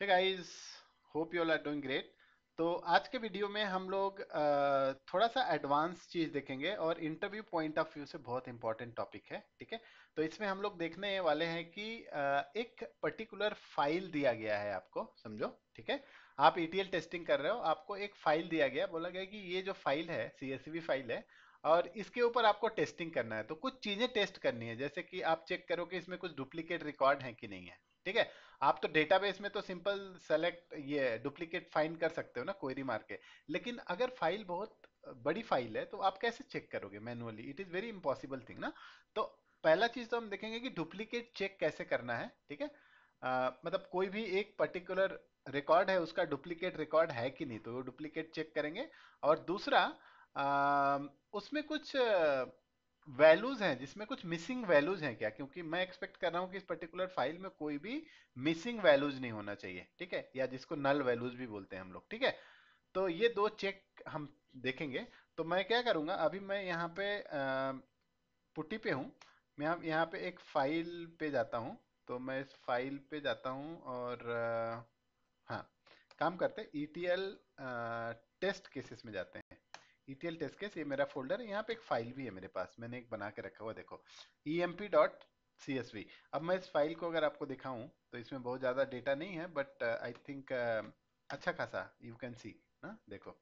Hey guys, hope you all are doing great. तो आज के वीडियो में हम लोग थोड़ा सा एडवांस चीज देखेंगे और इंटरव्यू पॉइंट ऑफ व्यू से बहुत इंपॉर्टेंट टॉपिक है। ठीक है, तो इसमें हम लोग देखने वाले हैं कि एक पर्टिकुलर फाइल दिया गया है आपको, समझो। ठीक है, आप ईटीएल टेस्टिंग कर रहे हो, आपको एक फाइल दिया गया, बोला गया कि ये जो फाइल है सीएसवी फाइल है और इसके ऊपर आपको टेस्टिंग करना है। तो कुछ चीजें टेस्ट करनी है, जैसे कि आप चेक करो कि इसमें कुछ डुप्लीकेट रिकॉर्ड है कि नहीं है। ठीक है, आप तो डेटाबेस में तो सिंपल सेलेक्ट ये डुप्लीकेट फाइंड कर सकते हो ना, क्वेरी मार के। लेकिन अगर फाइल बहुत बड़ी फाइल है तो आप कैसे चेक करोगे manually? It is very impossible thing ना। तो पहला चीज तो हम देखेंगे कि डुप्लीकेट चेक कैसे करना है। ठीक है, मतलब कोई भी एक पर्टिकुलर रिकॉर्ड है, उसका डुप्लीकेट रिकॉर्ड है कि नहीं, तो वो डुप्लीकेट चेक करेंगे। और दूसरा, उसमें कुछ वैल्यूज हैं जिसमें कुछ मिसिंग वैल्यूज हैं क्या, क्योंकि मैं एक्सपेक्ट कर रहा हूँ कि इस पर्टिकुलर फाइल में कोई भी मिसिंग वैल्यूज नहीं होना चाहिए। ठीक है, या जिसको नल वैल्यूज भी बोलते हैं हम लोग। ठीक है, तो ये दो चेक हम देखेंगे। तो मैं क्या करूंगा, अभी मैं यहाँ पे पुट्टी पे हूँ। मैं यहाँ पे एक फाइल पे जाता हूँ। तो मैं इस फाइल पे जाता हूँ और हाँ, काम करते हैं ईटीएल टेस्ट केसेस में जाते हैं। ईटीएल टेस्ट केस, ये मेरा फोल्डर है, यहाँ पे एक फाइल भी है मेरे पास, मैंने एक बना के रखा हुआ, देखो, emp.csv। अब मैं इस फाइल को अगर आपको दिखाऊं तो इसमें बहुत ज़्यादा डेटा नहीं है, बट आई थिंक अच्छा खासा यू कैन सी ना। देखो,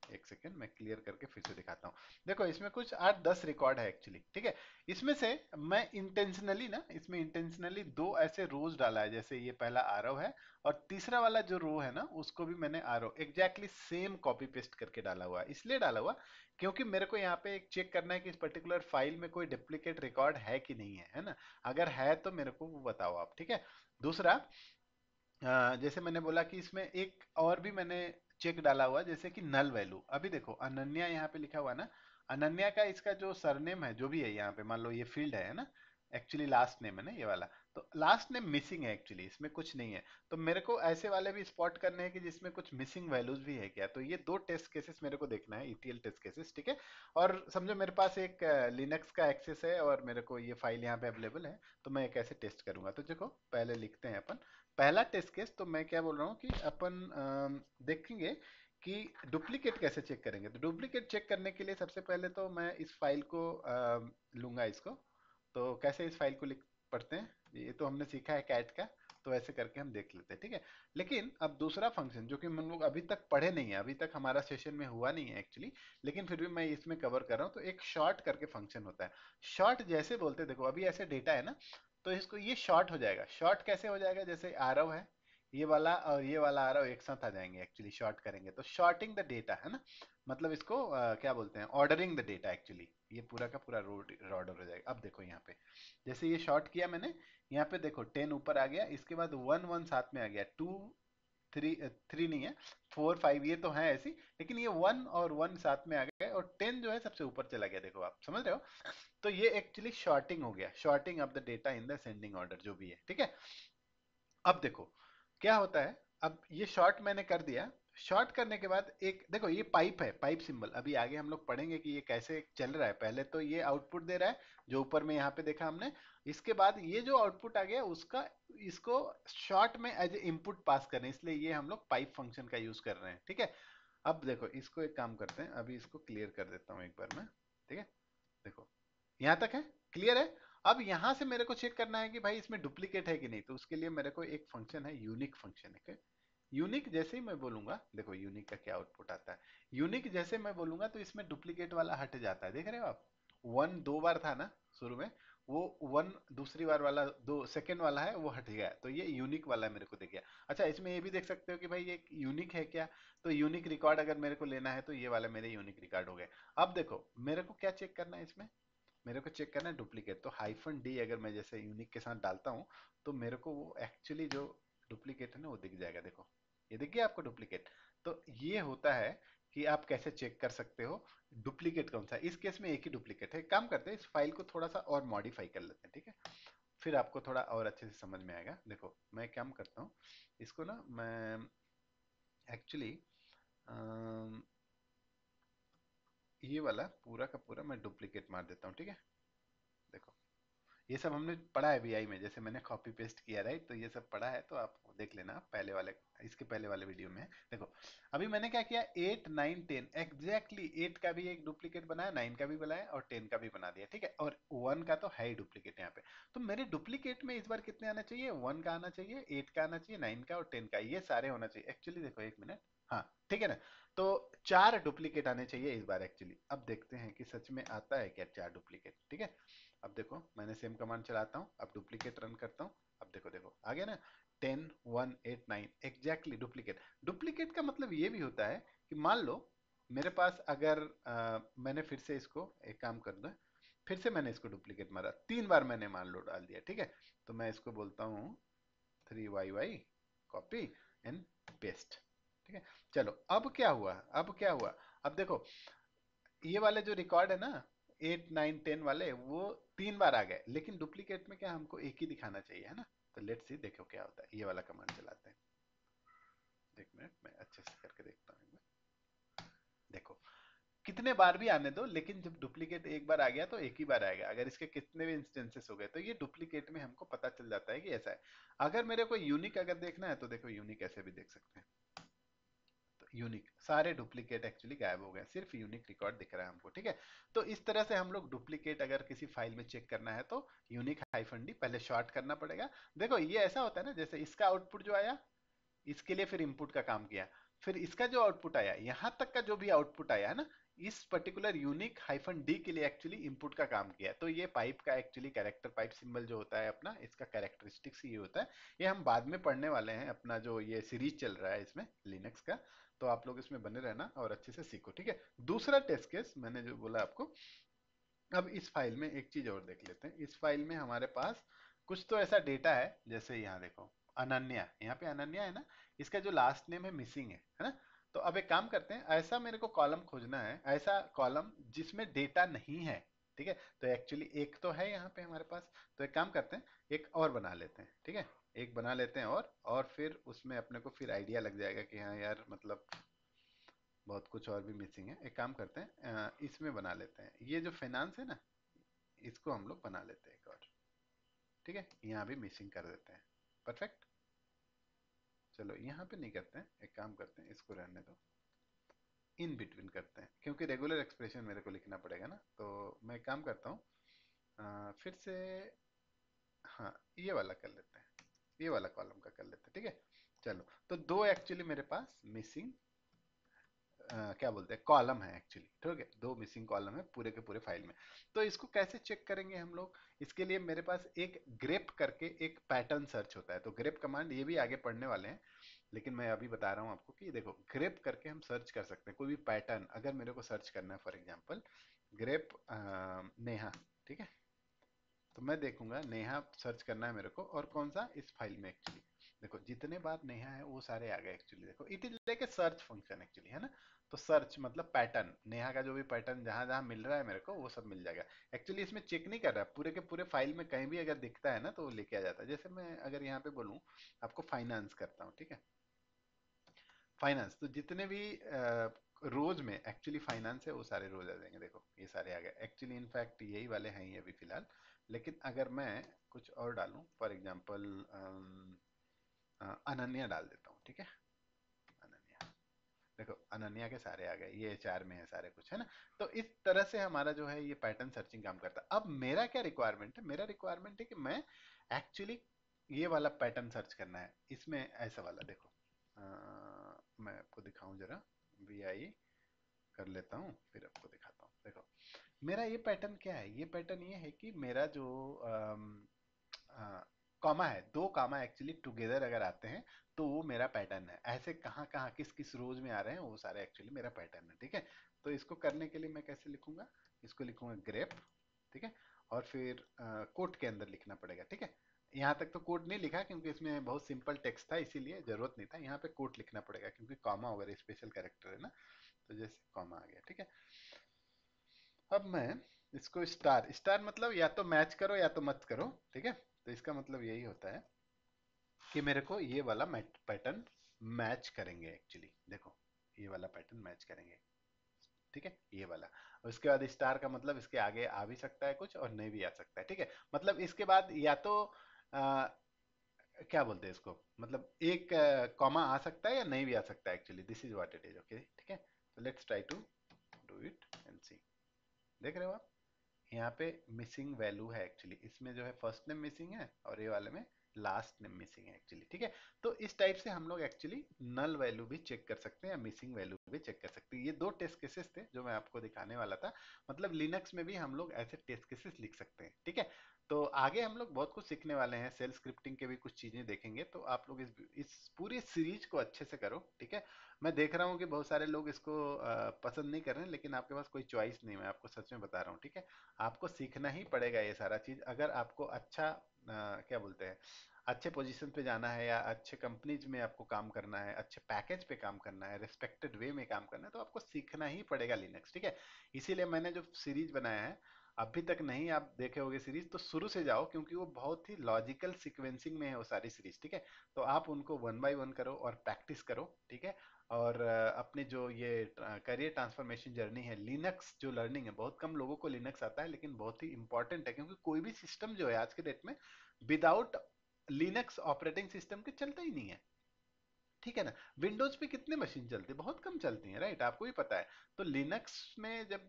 एक सेकेंड, मैं क्लियर करके फिर से दिखाता हूँ। देखो, इसमें कुछ 8-10 रिकॉर्ड है एक्चुअली। ठीक है, इसमें से मैं इंटेंशनली ना, इसमें इंटेंशनली दो ऐसे रोज डाला है, जैसे ये पहला आरव है और तीसरा वाला जो रो है ना, उसको भी मैंने Aarav exactly same copy paste करके डाला हुआ है। इसलिए डाला हुआ क्योंकि मेरे को यहाँ पे एक चेक करना है कि इस पर्टिकुलर फाइल में कोई डुप्लीकेट रिकॉर्ड है कि नहीं है, है ना। अगर है तो मेरे को वो बताओ आप। ठीक है, दूसरा, जैसे मैंने बोला कि इसमें एक और भी मैंने चेक डाला हुआ, जैसे कि नल वैल्यू। अभी देखो, अनन्या यहाँ पे लिखा हुआ है ना, अनन्या का इसका जो सरनेम है जो भी है, यहाँ पे मान लो ये फील्ड है ना, एक्चुअली लास्ट नेम है ना ये वाला। तो लास्ट नेम मिसिंग है एक्चुअली, इसमें कुछ नहीं है। तो मेरे को ऐसे वाले भी स्पॉट करने हैं कि जिसमें कुछ मिसिंग वैल्यूज भी है क्या। तो ये दो टेस्ट केसेस मेरे को देखना है, ईटीएल टेस्ट केसेस। ठीक है, और समझो मेरे पास एक लिनक्स का एक्सेस है और मेरे को ये फाइल यहाँ पे अवेलेबल है। तो मैं कैसे टेस्ट करूंगा, तो देखो पहले लिखते हैं अपन पहला टेस्ट केस। तो मैं क्या बोल रहा हूँ कि अपन देखेंगे कि डुप्लीकेट कैसे चेक करेंगे। तो डुप्लीकेट चेक करने के लिए सबसे पहले तो मैं इस फाइल को लूंगा इसको। तो कैसे इस फाइल को लिख पढ़ते हैं, ये तो हमने सीखा है कैट का, तो ऐसे करके हम देख लेते हैं। ठीक है, लेकिन अब दूसरा फंक्शन जो कि हम लोग अभी तक पढ़े नहीं है, अभी तक हमारा सेशन में हुआ नहीं है एक्चुअली, लेकिन फिर भी मैं इसमें कवर कर रहा हूँ। तो एक शॉर्ट करके फंक्शन होता है। शॉर्ट जैसे बोलते हैं, देखो अभी ऐसे डेटा है ना, तो इसको ये शॉर्ट हो जाएगा। शॉर्ट कैसे हो जाएगा, जैसे आरव है, ये वाला और ये वाला आरव एक साथ आ जाएंगे एक्चुअली शॉर्ट करेंगे तो। शॉर्टिंग द डेटा है ना, मतलब इसको क्या बोलते हैं, ऑर्डरिंग द डेटा एक्चुअली। ये पूरा का पूरा ऑर्डर हो जाएगा। अब देखो यहाँ पे, जैसे ये शॉर्ट किया मैंने, यहाँ पे देखो 10 ऊपर आ गया, इसके बाद 1 1 साथ में आ गया, 2 3 3 नहीं है, 4 5 ये तो है ऐसी, लेकिन ये 1 और 1 साथ में आ गए और 10 जो है सबसे ऊपर चला गया। देखो आप समझ रहे हो, तो ये एक्चुअली शॉर्टिंग हो गया, sorting of the data in the sending order जो भी है। ठीक है, अब देखो क्या होता है। अब ये शॉर्ट मैंने कर दिया। शॉर्ट करने के बाद एक देखो, ये पाइप है, पाइप सिंबल। अभी आगे हम लोग पढ़ेंगे कि ये कैसे चल रहा है। पहले तो ये आउटपुट दे रहा है जो ऊपर में यहाँ पे देखा हमने। इसके बाद ये जो आउटपुट आ गया उसका, इसको शॉर्ट में एज ए इनपुट पास करने, इसलिए ये हम लोग पाइप फंक्शन का यूज कर रहे हैं। ठीक है, अब देखो इसको एक काम करते हैं, अभी इसको क्लियर कर देता हूँ एक बार मैं। ठीक है, देखो यहाँ तक है, क्लियर है। अब यहाँ से मेरे को चेक करना है कि भाई इसमें डुप्लीकेट है कि नहीं। तो उसके लिए मेरे को एक फंक्शन है, यूनिक फंक्शन है। यूनिक जैसे ही मैं बोलूंगा, देखो यूनिक का क्या आउटपुट आता है। यूनिक जैसे मैं बोलूंगा तो इसमें डुप्लीकेट वाला हट जाता है, देख रहे हो आप। 1 दो बार था ना शुरू में, वो 1 दूसरी बार वाला, दो सेकेंड वाला है वो हट गया, तो ये यूनिक वाला मेरे को दिख गया। अच्छा, इसमें ये भी देख सकते हो कि भाई ये यूनिक है क्या। तो यूनिक रिकॉर्ड अगर मेरे को लेना है तो ये वाला मेरे यूनिक रिकॉर्ड हो गए। अब देखो मेरे को क्या चेक करना है इसमें, मेरे को चेक करना है डुप्लीकेट। तो हाइफन डी अगर मैं जैसे यूनिक के साथ डालता हूँ तो मेरे को वो एक्चुअली जो डुप्लीकेट है ना वो दिख जाएगा। देखो ये दिख गया आपको डुप्लीकेट। तो ये होता है कि आप कैसे चेक कर सकते हो डुप्लीकेट कौन सा है। इस केस में एक ही डुप्लीकेट है। काम करते हैं, इस फाइल को थोड़ा सा और मॉडिफाई कर लेते हैं। ठीक है, फिर आपको थोड़ा और अच्छे से समझ में आएगा। देखो मैं क्या करता हूँ, इसको ना मैं एक्चुअली ये वाला पूरा का पूरा मैं डुप्लीकेट मार देता हूँ। ठीक है, देखो ये सब हमने पढ़ा है वीआई में, जैसे मैंने कॉपी पेस्ट किया राइट, तो ये सब पढ़ा है, तो आप देख लेना पहले वाले, इसके पहले वाले वीडियो में। देखो अभी मैंने क्या किया, 8 9 10 एग्जैक्टली 8 का भी एक डुप्लीकेट बनाया, 9 का भी बनाया और 10 का भी बना दिया, ठीक है। और 1 का तो है ही डुप्लीकेट यहाँ पे। तो मेरे डुप्लीकेट में इस बार कितने आना चाहिए, 1 का आना चाहिए, 8 का आना चाहिए, 9 का और 10 का, ये सारे होना चाहिए एक्चुअली। देखो एक मिनट, हाँ ठीक है ना। तो 4 डुप्लीकेट आने चाहिए इस बार एक्चुअली। अब देखते हैं कि सच में आता है क्या 4 डुप्लीकेट, ठीक है। अब देखो मैंने सेम कमांड चलाता हूँ, अब डुप्लीकेट रन करता हूँ। अब देखो देखो आ गया ना, 10 1 8 9 एग्जैक्टली डुप्लीकेट। डुप्लीकेट का मतलब ये भी होता है कि मान लो मेरे पास अगर मैंने फिर से इसको एक काम कर दूं, फिर से मैंने इसको डुप्लीकेट मारा, 3 बार मैंने मान लो डाल दिया, ठीक है। तो मैं इसको बोलता हूँ 3yy कॉपी एंड पेस्ट, ठीक है। चलो अब क्या हुआ, अब क्या हुआ, अब देखो ये वाले जो रिकॉर्ड है ना 8 9 10 वाले, वो 3 बार आ गए, लेकिन डुप्लीकेट में क्या हमको एक ही दिखाना चाहिए, है ना। तो लेट्स सी, देखो क्या होता है, ये वाला कमांड चलाते हैं। एक मिनट मैं अच्छे से करके देखता हूँ। देखो कितने बार भी आने दो, लेकिन जब डुप्लीकेट एक बार आ गया तो एक ही बार आएगा। अगर इसके कितने भी इंस्टेंसेस हो गए तो ये डुप्लीकेट में हमको पता चल जाता है कि ऐसा है। अगर मेरे को यूनिक अगर देखना है तो देखो यूनिक ऐसे भी देख सकते हैं। तो यूनिक सारे डुप्लीकेट एक्चुअली गायब हो गए, सिर्फ यूनिक रिकॉर्ड दिख रहा है हमको, ठीक है। तो इस तरह से हम लोग डुप्लीकेट अगर किसी फाइल में चेक करना है तो यूनिक हाइफन डी पहले शॉर्ट करना पड़ेगा। देखो ये ऐसा होता है ना, जैसे इसका आउटपुट जो आया, इसके लिए फिर इनपुट का काम किया, फिर इसका जो आउटपुट आया, यहां तक का जो भी आउटपुट आया है ना, इस पर्टिकुलर यूनिक हाइफन डी के लिए एक्चुअली इनपुट का काम किया। तो ये पाइप का एक्चुअली कैरेक्टर पाइप सिंबल जो होता है अपना, इसका कैरेक्टरिस्टिक्स ये होता है। ये हम बाद में पढ़ने वाले हैं, अपना जो ये सीरीज चल रहा है इसमें लिनक्स का। तो आप लोग इसमें बने रहना और अच्छे से सीखो, ठीक है। दूसरा टेस्ट केस मैंने जो बोला आपको, अब इस फाइल में एक चीज और देख लेते हैं। इस फाइल में हमारे पास कुछ तो ऐसा डेटा है, जैसे यहाँ देखो अनन्या, यहाँ पे अनन्या है ना, इसका जो लास्ट नेम है मिसिंग है ना। तो अब एक काम करते हैं, ऐसा मेरे को कॉलम खोजना है, ऐसा कॉलम जिसमें डेटा नहीं है, ठीक है। तो एक्चुअली एक तो है यहाँ पे हमारे पास, तो एक काम करते हैं, एक और बना लेते हैं, ठीक है। एक बना लेते हैं और फिर उसमें अपने को फिर आइडिया लग जाएगा कि हाँ यार मतलब बहुत कुछ और भी मिसिंग है। एक काम करते हैं इसमें बना लेते हैं, ये जो फाइनेंस है ना, इसको हम लोग बना लेते हैं एक और, ठीक है। यहाँ भी मिसिंग कर देते हैं, परफेक्ट। चलो यहाँ पे नहीं करते हैं, एक काम करते हैं, इसको रहने दो, इन बिटवीन करते हैं, क्योंकि रेगुलर एक्सप्रेशन मेरे को लिखना पड़ेगा ना। तो मैं एक काम करता हूँ, फिर से हाँ ये वाला कर लेते हैं, ये वाला कॉलम का कर लेते हैं, ठीक है। चलो तो दो एक्चुअली मेरे पास मिसिंग क्या बोलते हैं कॉलम है एक्चुअली, ठीक है। दो मिसिंग कॉलम है पूरे के पूरे फाइल में। तो इसको कैसे चेक करेंगे हम लोग, इसके लिए मेरे पास एक ग्रेप करके एक पैटर्न सर्च होता है। तो ग्रेप कमांड ये भी आगे पढ़ने वाले हैं, लेकिन मैं अभी बता रहा हूँ आपको कि देखो ग्रेप करके हम सर्च कर सकते हैं कोई भी पैटर्न। अगर मेरे को सर्च करना है फॉर एग्जाम्पल ग्रेप नेहा, ठीक है। तो मैं देखूंगा नेहा सर्च करना है मेरे को, और कौन सा, इस फाइल में एक्चुअली। देखो जितने बार नेहा है वो सारे आ गए एक्चुअली। देखो it is like a search function actually, है ना। तो सर्च मतलब पैटर्न, नेहा का जो भी पैटर्न जहां जहां मिल रहा है मेरे को वो सब मिल जाएगा। एक्चुअली इसमें चेक नहीं कर रहा, पूरे के पूरे फाइल में कहीं भी अगर दिखता है ना तो वो लेके आ जाता है। जैसे मैं अगर यहाँ पे बोलूँ आपको फाइनेंस करता हूँ, ठीक है। फाइनेंस तो जितने भी रोज में एक्चुअली फाइनेंस है वो सारे रोज आ जाएंगे। देखो ये सारे आ गए एक्चुअली, इनफैक्ट यही वाले हैं ये अभी फिलहाल। लेकिन अगर मैं कुछ और डालूं फॉर एग्जांपल अनन्या डाल देता हूँ, ठीक है। अनन्या, देखो अनन्या के सारे आ गए, ये एचआर में है सारे कुछ, है ना। तो इस तरह से हमारा जो है ये पैटर्न सर्चिंग काम करता है। अब मेरा क्या रिक्वायरमेंट है, मेरा रिक्वायरमेंट है कि मैं एक्चुअली ये वाला पैटर्न सर्च करना है, इसमें ऐसा वाला देखो मैं आपको दिखाऊं जरा, वी आई कर लेता हूँ फिर आपको दिखाता हूँ। देखो मेरा ये पैटर्न क्या है, ये पैटर्न ये है कि मेरा जो कॉमा है, दो कॉमा एक्चुअली टुगेदर अगर आते हैं तो वो मेरा पैटर्न है। ऐसे कहाँ कहाँ किस किस रोज में आ रहे हैं वो सारे एक्चुअली मेरा पैटर्न है, ठीक है। तो इसको करने के लिए मैं कैसे लिखूंगा, इसको लिखूंगा ग्रेप, ठीक है। और फिर कोट के अंदर लिखना पड़ेगा, ठीक है। यहाँ तक तो कोड नहीं लिखा क्योंकि इसमें बहुत सिंपल टेक्स्ट था, इसीलिए जरूरत नहीं था। यहाँ पे कोट लिखना पड़ेगा क्योंकि कॉमा वगैरह स्पेशल कैरेक्टर है ना। तो जैसे कॉमा आ गया, ठीक है। अब मैं इसको स्टार, स्टार मतलब या तो मैच करो या तो मत करो, ठीक है। तो इसका मतलब यही होता है कि मेरे को ये वाला पैटर्न मैच करेंगे एक्चुअली। देखो ये वाला पैटर्न मैच करेंगे, ठीक है, ये वाला। और उसके बाद स्टार का मतलब इसके आगे आ भी सकता है कुछ और नहीं भी आ सकता है, ठीक है। मतलब इसके बाद या तो आ, क्या बोलते हैं इसको, मतलब एक कॉमा आ सकता है या नहीं भी आ सकता है, actually this is what it is. Okay, ठीक है, तो let's try to do it and see. देख रहे हो आप, यहाँ पे मिसिंग वैल्यू है एक्चुअली, इसमें जो है फर्स्ट नेम मिसिंग है और ये वाले में लास्ट नेम मिसिंग है एक्चुअली, ठीक है। तो इस टाइप से हम लोग एक्चुअली नल वैल्यू भी चेक कर सकते हैं या मिसिंग वैल्यू भी चेक कर सकते हैं। ये दो टेस्ट केसेस थे जो मैं आपको दिखाने वाला था। मतलब लिनक्स में भी हम लोग ऐसे टेस्ट केसेस लिख सकते हैं, ठीक है। तो आगे हम लोग बहुत कुछ सीखने वाले हैं, सेल स्क्रिप्टिंग के भी कुछ चीजें देखेंगे, तो आप लोग इस पूरी सीरीज को अच्छे से करो, ठीक है। मैं देख रहा हूँ कि बहुत सारे लोग इसको पसंद नहीं कर रहे हैं, लेकिन आपके पास कोई चॉइस नहीं है, मैं आपको सच में बता रहा हूँ, ठीक है। आपको सीखना ही पड़ेगा ये सारा चीज, अगर आपको अच्छा क्या बोलते हैं, अच्छे पोजीशन पे जाना है या अच्छे कंपनीज में आपको काम करना है, अच्छे पैकेज पे काम करना है, रिस्पेक्टेड वे में काम करना है, तो आपको सीखना ही पड़ेगा लिनक्स, ठीक है। इसीलिए मैंने जो सीरीज बनाया है, अभी तक नहीं आप देखे होगे सीरीज, तो शुरू से जाओ, क्योंकि वो बहुत ही लॉजिकल सीक्वेंसिंग में है वो सारी सीरीज, ठीक है। तो आप उनको वन बाय वन करो और प्रैक्टिस करो, ठीक है। और अपने जो ये करियर ट्रांसफॉर्मेशन जर्नी है, लिनक्स जो लर्निंग है, बहुत कम लोगों को लिनक्स आता है, लेकिन बहुत ही इंपॉर्टेंट है, क्योंकि कोई भी सिस्टम जो है आज के डेट में विदाउट लिनक्स ऑपरेटिंग सिस्टम के चलता ही नहीं है, ठीक है ना। विंडोज पे कितने मशीन चलती है, बहुत कम चलती हैं, राइट, आपको भी पता है। तो लिनक्स में जब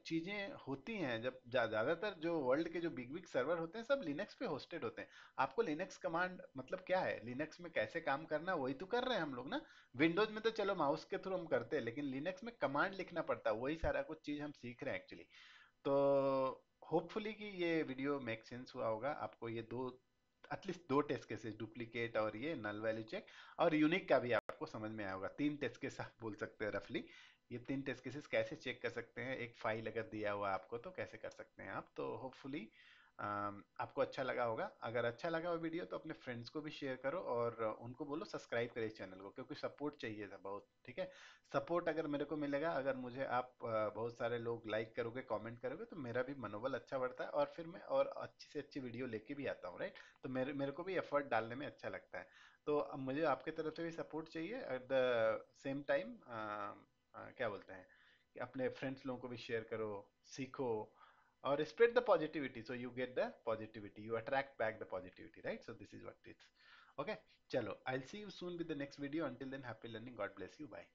चीजें होती हैं, जब ज्यादातर जो वर्ल्ड के जो बिग बिग सर्वर होते हैं सब लिनक्स पे होस्टेड होते हैं। आपको लिनक्स कमांड मतलब क्या है, लिनक्स में कैसे काम करना है, वही तो कर रहे हैं हम लोग ना। विंडोज में तो चलो माउस के थ्रू हम करते हैं, लेकिन लिनक्स में कमांड लिखना पड़ता है, वही सारा कुछ चीज हम सीख रहे हैं एक्चुअली। तो होपफुली कि ये वीडियो मेक सेंस हुआ होगा आपको, ये दो एटलीस्ट दो टेस्ट केसेस, डुप्लीकेट और ये नल वैल्यू चेक और यूनिक का भी आपको समझ में आया होगा। तीन टेस्ट केस आप बोल सकते हैं रफली। ये तीन टेस्ट केसेस कैसे चेक कर सकते हैं, एक फाइल अगर दिया हुआ आपको तो कैसे कर सकते हैं आप। तो होपफुली आपको अच्छा लगा होगा। अगर अच्छा लगा हो वीडियो तो अपने फ्रेंड्स को भी शेयर करो और उनको बोलो सब्सक्राइब करें इस चैनल को, क्योंकि सपोर्ट चाहिए था बहुत, ठीक है। सपोर्ट अगर मेरे को मिलेगा, अगर मुझे आप बहुत सारे लोग लाइक करोगे, कमेंट करोगे, तो मेरा भी मनोबल अच्छा बढ़ता है और फिर मैं और अच्छी से अच्छी वीडियो लेके भी आता हूँ, राइट। तो मेरे मेरे को भी एफर्ट डालने में अच्छा लगता है। तो अब मुझे आपके तरफ से भी सपोर्ट चाहिए, एट द सेम टाइम क्या बोलते हैं कि अपने फ्रेंड्स लोगों को भी शेयर करो, सीखो और spread the positivity, so you get the positivity, you attract back the positivity, right? So this is what it is. Okay, chalo, I'll see you soon with the next video. Until then, happy learning, god bless you, bye.